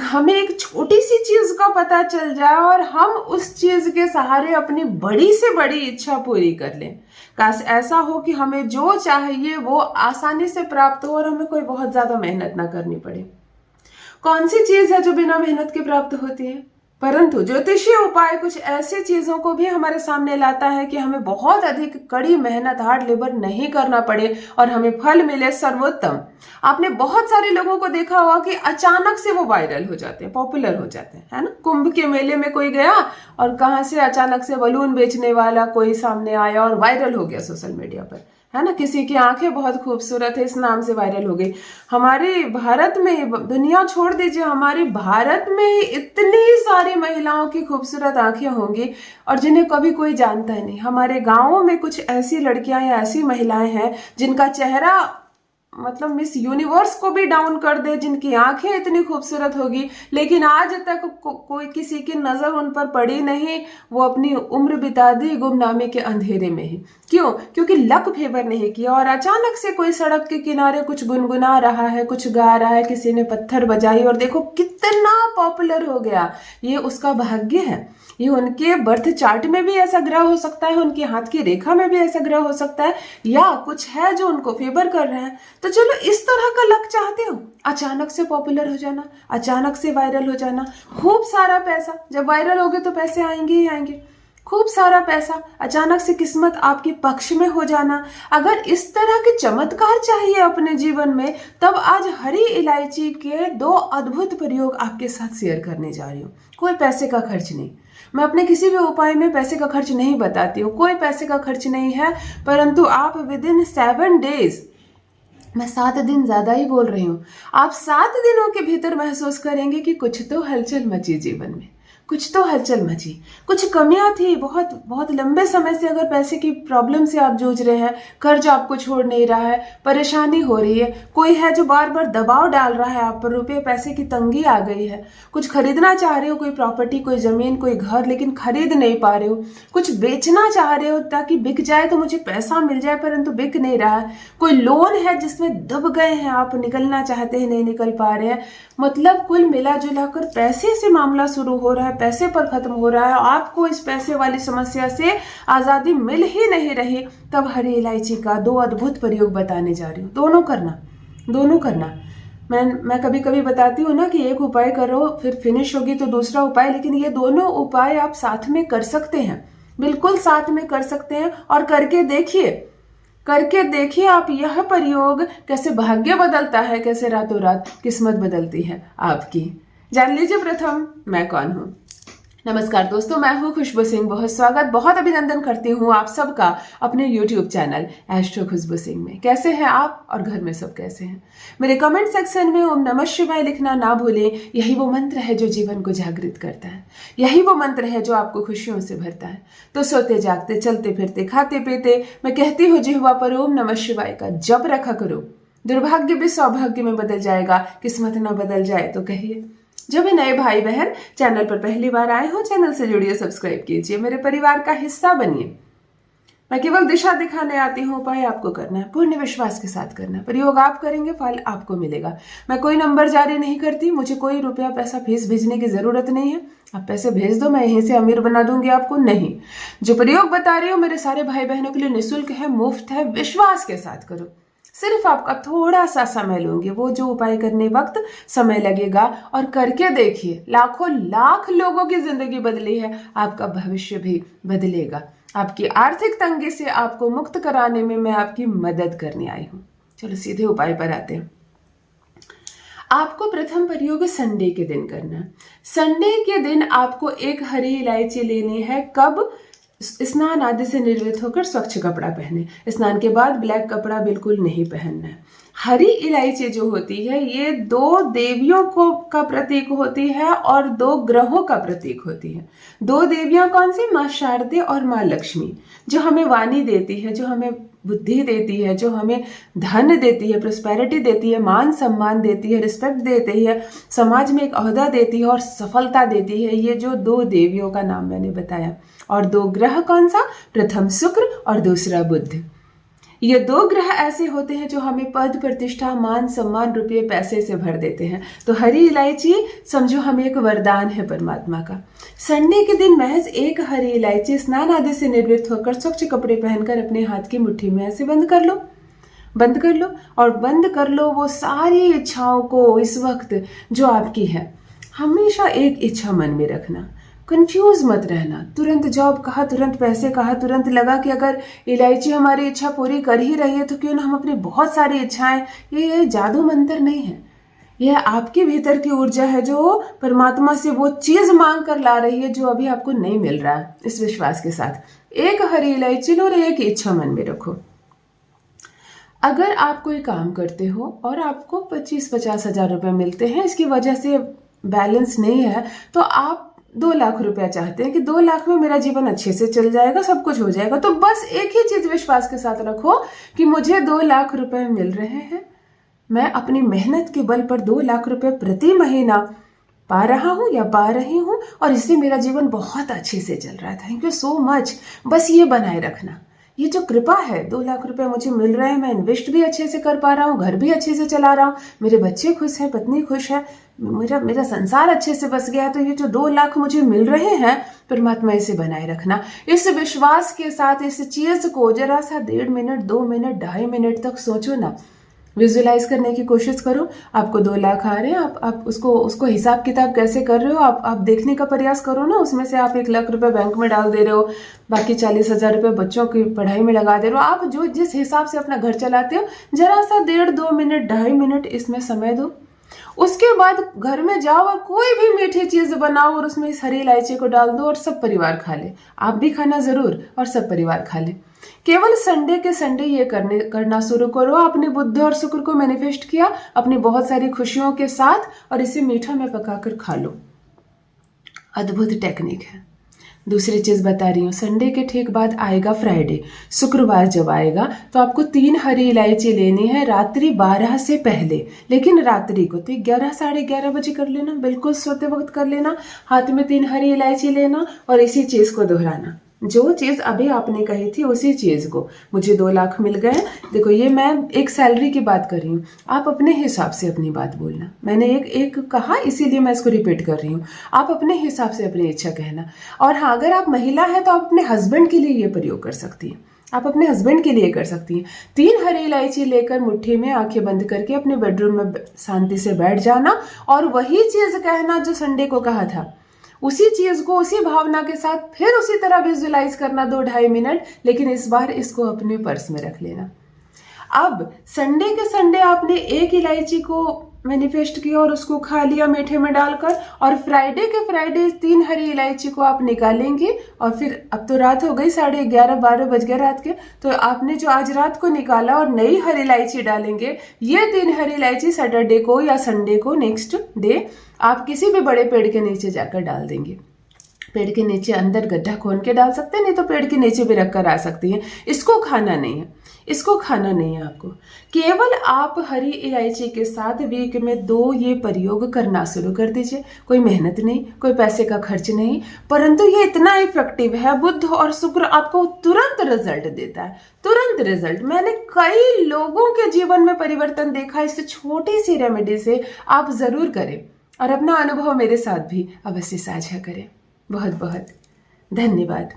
हमें एक छोटी सी चीज का पता चल जाए और हम उस चीज के सहारे अपनी बड़ी से बड़ी इच्छा पूरी कर लें। काश ऐसा हो कि हमें जो चाहिए वो आसानी से प्राप्त हो और हमें कोई बहुत ज्यादा मेहनत ना करनी पड़े। कौन सी चीज है जो बिना मेहनत के प्राप्त होती है? परंतु ज्योतिषीय उपाय कुछ ऐसी चीजों को भी हमारे सामने लाता है कि हमें बहुत अधिक कड़ी मेहनत, हार्ड लेबर नहीं करना पड़े और हमें फल मिले सर्वोत्तम। आपने बहुत सारे लोगों को देखा होगा कि अचानक से वो वायरल हो जाते हैं, पॉपुलर हो जाते हैं, है ना। कुंभ के मेले में कोई गया और कहां से अचानक से बलून बेचने वाला कोई सामने आया और वायरल हो गया सोशल मीडिया पर, है ना। किसी की आंखें बहुत खूबसूरत है इस नाम से वायरल हो गई। हमारे भारत में, दुनिया छोड़ दीजिए, हमारे भारत में इतनी सारी महिलाओं की खूबसूरत आंखें होंगी और जिन्हें कभी कोई जानता ही नहीं। हमारे गांवों में कुछ ऐसी लड़कियां या ऐसी महिलाएं हैं जिनका चेहरा मतलब मिस यूनिवर्स को भी डाउन कर दे, जिनकी आंखें इतनी खूबसूरत होगी, लेकिन आज तक कोई किसी की नजर उन पर पड़ी नहीं। वो अपनी उम्र बिता दी गुमनामी के अंधेरे में ही। क्यों? क्योंकि लक फेवर नहीं किया और अचानक से कोई सड़क के किनारे कुछ गुनगुना रहा है, कुछ गा रहा है, किसी ने पत्थर बजाई और देखो कितना पॉपुलर हो गया। ये उसका भाग्य है। ये उनके बर्थ चार्ट में भी ऐसा ग्रह हो सकता है, उनके हाथ की रेखा में भी ऐसा ग्रह हो सकता है, या कुछ है जो उनको फेवर कर रहा है। तो चलो इस तरह का लक चाहते हो, अचानक से पॉपुलर हो जाना, अचानक से वायरल हो जाना, खूब सारा पैसा। जब वायरल होगे तो पैसे आएंगे ही आएंगे, खूब सारा पैसा, अचानक से किस्मत आपके पक्ष में हो जाना। अगर इस तरह के चमत्कार चाहिए अपने जीवन में, तब आज हरी इलायची के 2 अद्भुत प्रयोग आपके साथ शेयर करने जा रही हूँ। कोई पैसे का खर्च नहीं, मैं अपने किसी भी उपाय में पैसे का खर्च नहीं बताती हूँ, कोई पैसे का खर्च नहीं है। परंतु आप विदिन 7 डेज, मैं 7 दिन ज्यादा ही बोल रही हूँ, आप 7 दिनों के भीतर महसूस करेंगे कि कुछ तो हलचल मची जीवन में, कुछ तो हलचल मची। कुछ कमियां थी, बहुत बहुत लंबे समय से अगर पैसे की प्रॉब्लम से आप जूझ रहे हैं, कर्ज आपको छोड़ नहीं रहा है, परेशानी हो रही है, कोई है जो बार बार दबाव डाल रहा है आप पर, रुपये पैसे की तंगी आ गई है, कुछ खरीदना चाह रहे हो, कोई प्रॉपर्टी, कोई जमीन, कोई घर, लेकिन खरीद नहीं पा रहे हो, कुछ बेचना चाह रहे हो ताकि बिक जाए तो मुझे पैसा मिल जाए, परंतु बिक नहीं रहा है, कोई लोन है जिसमें दब गए हैं आप, निकलना चाहते हैं नहीं निकल पा रहे हैं। मतलब कुल मिला जुला कर पैसे से मामला शुरू हो रहा है, पैसे पर खत्म हो रहा है, आपको इस पैसे वाली समस्या से आजादी मिल ही नहीं रही। तब हरी इलायची का 2 अद्भुत प्रयोग बताने जा रही हूँ। दोनों करना। मैं कभी कभी बताती हूँ ना कि एक उपाय करो फिर फिनिश होगी तो दूसरा उपाय, लेकिन ये दोनों उपाय आप साथ में कर सकते हैं, बिल्कुल साथ में कर सकते हैं। और करके देखिए आप यह प्रयोग कैसे भाग्य बदलता है, कैसे रातों रात किस्मत बदलती है आपकी। जान लीजिए प्रथम मैं कौन हूं। नमस्कार दोस्तों, मैं हूं खुशबू सिंह। बहुत स्वागत, बहुत अभिनंदन करती हूं आप सबका अपने YouTube चैनल एस्ट्रो खुशबू सिंह में। कैसे हैं आप और घर में सब कैसे हैं? मेरे कमेंट सेक्शन में ओम नमः शिवाय लिखना ना भूलें। यही वो मंत्र है जो जीवन को जागृत करता है, यही वो मंत्र है जो आपको खुशियों से भरता है। तो सोते जागते, चलते फिरते, खाते पीते मैं कहती हूँ जिह्वा पर ओम नमः शिवाय का जप रखा करो। दुर्भाग्य भी सौभाग्य में बदल जाएगा, किस्मत ना बदल जाए तो कहिए। जो भी नए भाई बहन चैनल पर पहली बार आए हो, चैनल से जुड़िए, सब्सक्राइब कीजिए, मेरे परिवार का हिस्सा बनिए। मैं केवल दिशा दिखाने आती हूँ, उपाय आपको करना है, पूर्ण विश्वास के साथ करना है। प्रयोग आप करेंगे, फल आपको मिलेगा। मैं कोई नंबर जारी नहीं करती, मुझे कोई रुपया पैसा फीस भेजने की जरूरत नहीं है। आप पैसे भेज दो, मैं यहीं से अमीर बना दूंगी आपको। नहीं, जो प्रयोग बता रही हूँ मेरे सारे भाई बहनों के लिए निःशुल्क है, मुफ्त है, विश्वास के साथ करो। सिर्फ आपका थोड़ा सा समय लूंगी, वो जो उपाय करने वक्त समय लगेगा, और करके देखिए। लाखों लाख लोगों की जिंदगी बदली है, आपका भविष्य भी बदलेगा। आपकी आर्थिक तंगी से आपको मुक्त कराने में मैं आपकी मदद करने आई हूं। चलो सीधे उपाय पर आते हैं। आपको प्रथम प्रयोग संडे के दिन करना है। संडे के दिन आपको एक हरी इलायची लेनी है। कब? स्नान आदि से निर्वृत्त होकर स्वच्छ कपड़ा पहने। स्नान के बाद ब्लैक कपड़ा बिल्कुल नहीं पहनना है। हरी इलायची जो होती है ये 2 देवियों को का प्रतीक होती है और 2 ग्रहों का प्रतीक होती है। 2 देवियां कौन सी? माँ शारदे और माँ लक्ष्मी, जो हमें वाणी देती है, जो हमें बुद्धि देती है, जो हमें धन देती है, प्रोस्पेरिटी देती है, मान सम्मान देती है, रिस्पेक्ट देती है, समाज में एक ओहदा देती है और सफलता देती है। ये जो 2 देवियों का नाम मैंने बताया। और 2 ग्रह कौन सा? प्रथम शुक्र और दूसरा बुध। ये 2 ग्रह ऐसे होते हैं जो हमें पद प्रतिष्ठा मान सम्मान रुपये पैसे से भर देते हैं। तो हरी इलायची समझो हमें एक वरदान है परमात्मा का। संडे के दिन महज 1 हरी इलायची स्नान आदि से निवृत्त होकर स्वच्छ कपड़े पहनकर अपने हाथ की मुट्ठी में ऐसे बंद कर लो और बंद कर लो वो सारी इच्छाओं को इस वक्त जो आपकी है। हमेशा एक इच्छा मन में रखना, कंफ्यूज मत रहना। तुरंत जॉब कहा, तुरंत पैसे कहा, तुरंत लगा कि अगर इलायची हमारी इच्छा पूरी कर ही रही है तो क्यों ना हम अपनी बहुत सारी इच्छाएं, ये जादू मंत्र नहीं है, यह आपके भीतर की ऊर्जा है जो परमात्मा से वो चीज मांग कर ला रही है जो अभी आपको नहीं मिल रहा है। इस विश्वास के साथ 1 हरी इलायची लो और एक इच्छा मन में रखो। अगर आप कोई काम करते हो और आपको 25-50 हजार रुपए मिलते हैं, इसकी वजह से बैलेंस नहीं है, तो आप 2 लाख रुपया चाहते हैं कि 2 लाख में मेरा जीवन अच्छे से चल जाएगा, सब कुछ हो जाएगा। तो बस एक ही चीज विश्वास के साथ रखो कि मुझे 2 लाख रुपए मिल रहे हैं, मैं अपनी मेहनत के बल पर 2 लाख रुपए प्रति महीना पा रहा हूं या पा रही हूं और इससे मेरा जीवन बहुत अच्छे से चल रहा है। Thank you so much. बस ये बनाए रखना, ये जो कृपा है, 2 लाख रुपए मुझे मिल रहे हैं, मैं इन्वेस्ट भी अच्छे से कर पा रहा हूँ, घर भी अच्छे से चला रहा हूँ, मेरे बच्चे खुश हैं, पत्नी खुश है, मेरा संसार अच्छे से बस गया। तो ये जो 2 लाख मुझे मिल रहे हैं, परमात्मा इसे बनाए रखना। इस विश्वास के साथ इस चीज को जरा सा 1.5 मिनट, 2 मिनट, 2.5 मिनट तक सोचो ना, विजुलाइज करने की कोशिश करो। आपको 2 लाख आ रहे हैं, आप उसको हिसाब किताब कैसे कर रहे हो, आप देखने का प्रयास करो ना। उसमें से आप 1 लाख रुपए बैंक में डाल दे रहे हो, बाकी 40 हजार रुपए बच्चों की पढ़ाई में लगा दे रहे हो। आप जो जिस हिसाब से अपना घर चलाते हो, जरा सा 1.5-2 मिनट, 2.5 मिनट इसमें समय दो। उसके बाद घर में जाओ और कोई भी मीठी चीज बनाओ और उसमें इस हरी इलायची को डाल दो और सब परिवार खा ले। आप भी खाना जरूर और सब परिवार खा ले। केवल संडे के संडे ये करना शुरू करो। आपने बुध और शुक्र को मैनिफेस्ट किया अपनी बहुत सारी खुशियों के साथ और इसे मीठा में पकाकर खा लो। अद्भुत टेक्निक है। दूसरी चीज बता रही हूँ, संडे के ठीक बाद आएगा फ्राइडे, शुक्रवार जब आएगा तो आपको 3 हरी इलायची लेनी है रात्रि 12 से पहले। लेकिन रात्रि को तो 11-11:30 बजे कर लेना, बिल्कुल सोते वक्त कर लेना। हाथ में 3 हरी इलायची लेना और इसी चीज को दोहराना, जो चीज अभी आपने कही थी उसी चीज को। मुझे 2 लाख मिल गए। देखो, ये मैं एक सैलरी की बात कर रही हूँ, आप अपने हिसाब से अपनी बात बोलना। मैंने एक कहा इसीलिए मैं इसको रिपीट कर रही हूँ। आप अपने हिसाब से अपनी इच्छा कहना। और हाँ, अगर आप महिला है तो आप अपने हस्बैंड के लिए ये प्रयोग कर सकती हैं। आप अपने हस्बैंड के लिए कर सकती हैं। 3 हरी इलायची लेकर मुट्ठी में आंखें बंद करके अपने बेडरूम में शांति से बैठ जाना और वही चीज कहना जो संडे को कहा था। उसी चीज को उसी भावना के साथ फिर उसी तरह विजुलाइज करना 2-2.5 मिनट, लेकिन इस बार इसको अपने पर्स में रख लेना। अब संडे के संडे आपने 1 इलायची को मैनिफेस्ट किया और उसको खा लिया मीठे में डालकर, और फ्राइडे के फ्राइडे 3 हरी इलायची को आप निकालेंगे। और फिर अब तो रात हो गई, 11:30-12 बज गए रात के, तो आपने जो आज रात को निकाला और नई हरी इलायची डालेंगे। ये 3 हरी इलायची सैटरडे को या संडे को नेक्स्ट डे आप किसी भी बड़े पेड़ के नीचे जाकर डाल देंगे। पेड़ के नीचे अंदर गड्ढा खोन के डाल सकते हैं, नहीं तो पेड़ के नीचे भी रखकर आ सकती हैं। इसको खाना नहीं है, इसको खाना नहीं है आपको। केवल आप हरी इलायची के साथ वीक में 2 ये प्रयोग करना शुरू कर दीजिए। कोई मेहनत नहीं, कोई पैसे का खर्च नहीं, परंतु ये इतना इफेक्टिव है। बुध और शुक्र आपको तुरंत रिजल्ट देता है, तुरंत रिजल्ट। मैंने कई लोगों के जीवन में परिवर्तन देखा इस छोटी सी रेमेडी से। आप जरूर करें और अपना अनुभव मेरे साथ भी अवश्य साझा करें। बहुत बहुत धन्यवाद।